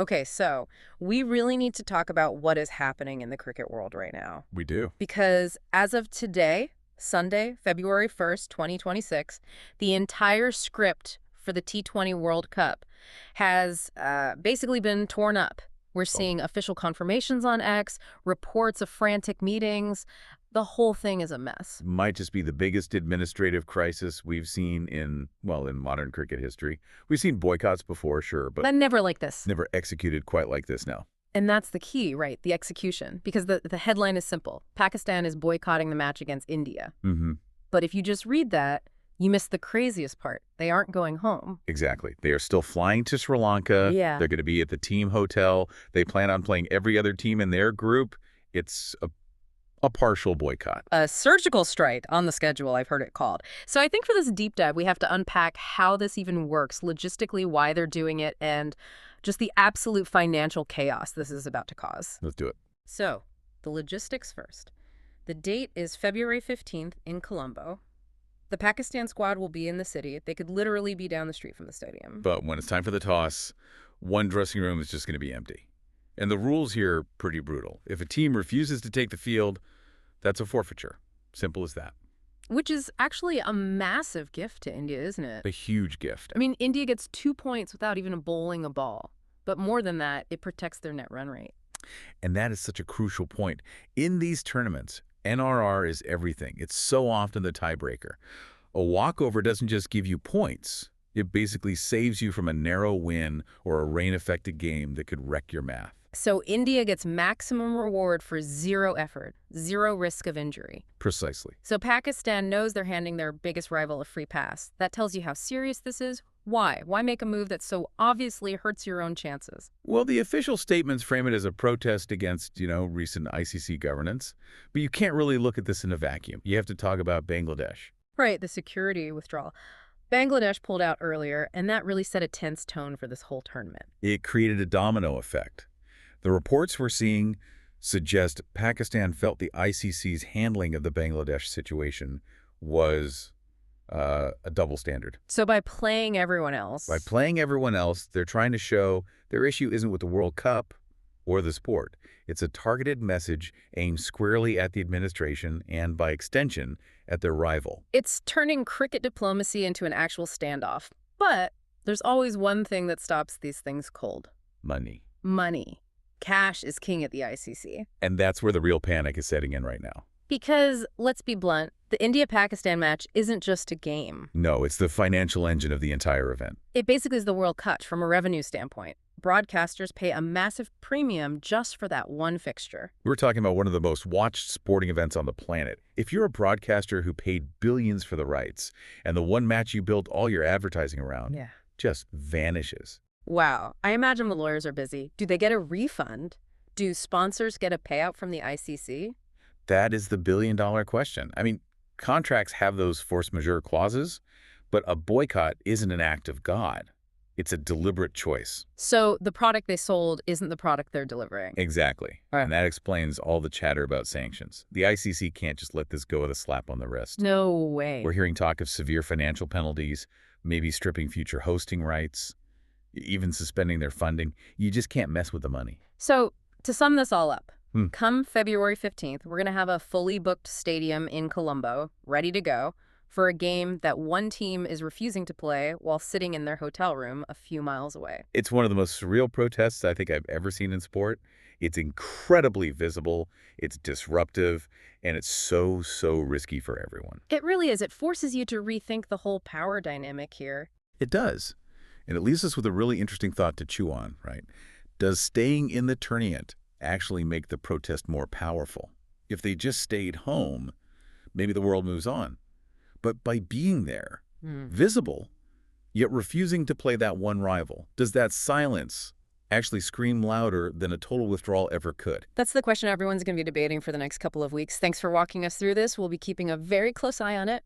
Okay, so we really need to talk about what is happening in the cricket world right now. We do. Because as of today, Sunday, February 1st, 2026, the entire script for the T20 World Cup has basically been torn up. We're Oh, seeing official confirmations on X, reports of frantic meetings. The whole thing is a mess. might just be the biggest administrative crisis we've seen in, well, in modern cricket history. We've seen boycotts before, sure, but But never like this. never executed quite like this now. And that's the key, right? The execution. Because the headline is simple. Pakistan is boycotting the match against India. Mm-hmm. But if you just read that, you miss the craziest part. They aren't going home. Exactly. They are still flying to Sri Lanka. Yeah. They're going to be at the team hotel. They plan on playing every other team in their group. It's a partial boycott. A surgical strike on the schedule, I've heard it called. So I think for this deep dive, we have to unpack how this even works, logistically, why they're doing it, and just the absolute financial chaos this is about to cause. Let's do it. So, the logistics first. The date is February 15th in Colombo. The Pakistan squad will be in the city. They could literally be down the street from the stadium. But when it's time for the toss, one dressing room is just going to be empty. And the rules here are pretty brutal. If a team refuses to take the field, that's a forfeiture. Simple as that. Which is actually a massive gift to India, isn't it? A huge gift. I mean, India gets 2 points without even bowling a ball. But more than that, it protects their net run rate. And that is such a crucial point. In these tournaments, NRR is everything. It's so often the tiebreaker. A walkover doesn't just give you points. It basically saves you from a narrow win or a rain-affected game that could wreck your math. So India gets maximum reward for zero effort, zero risk of injury. Precisely. So Pakistan knows they're handing their biggest rival a free pass. That tells you how serious this is. Why? Why make a move that so obviously hurts your own chances? Well, the official statements frame it as a protest against, recent ICC governance. But you can't really look at this in a vacuum. You have to talk about Bangladesh. Right, the security withdrawal. Bangladesh pulled out earlier, and that really set a tense tone for this whole tournament. It created a domino effect. The reports we're seeing suggest Pakistan felt the ICC's handling of the Bangladesh situation was a double standard. So by playing everyone else... By playing everyone else, they're trying to show their issue isn't with the World Cup or the sport. It's a targeted message aimed squarely at the administration and, by extension, at their rival. It's turning cricket diplomacy into an actual standoff. But there's always one thing that stops these things cold. Money. Money. Cash is king at the ICC. And that's where the real panic is setting in right now. Because, let's be blunt, the India-Pakistan match isn't just a game. No, it's the financial engine of the entire event. It basically is the World Cup from a revenue standpoint. Broadcasters pay a massive premium just for that one fixture. We're talking about one of the most watched sporting events on the planet. If you're a broadcaster who paid billions for the rights, and the one match you built all your advertising around just vanishes. Wow. I imagine the lawyers are busy. Do they get a refund? Do sponsors get a payout from the ICC? That is the billion-dollar question. I mean, contracts have those force majeure clauses, but a boycott isn't an act of God. It's a deliberate choice. So the product they sold isn't the product they're delivering. Exactly. Right. And that explains all the chatter about sanctions. The ICC can't just let this go with a slap on the wrist. No way. We're hearing talk of severe financial penalties, maybe stripping future hosting rights, even suspending their funding. You just can't mess with the money. So to sum this all up, come February 15th, we're going to have a fully booked stadium in Colombo, ready to go, for a game that one team is refusing to play while sitting in their hotel room a few miles away. It's one of the most surreal protests I think I've ever seen in sport. It's incredibly visible, it's disruptive, and it's so risky for everyone. It really is. It forces you to rethink the whole power dynamic here. It does. And it leaves us with a really interesting thought to chew on, right? Does staying in the tournament actually make the protest more powerful? If they just stayed home, maybe the world moves on. But by being there, visible, yet refusing to play that one rival, does that silence actually scream louder than a total withdrawal ever could? That's the question everyone's going to be debating for the next couple of weeks. Thanks for walking us through this. We'll be keeping a very close eye on it.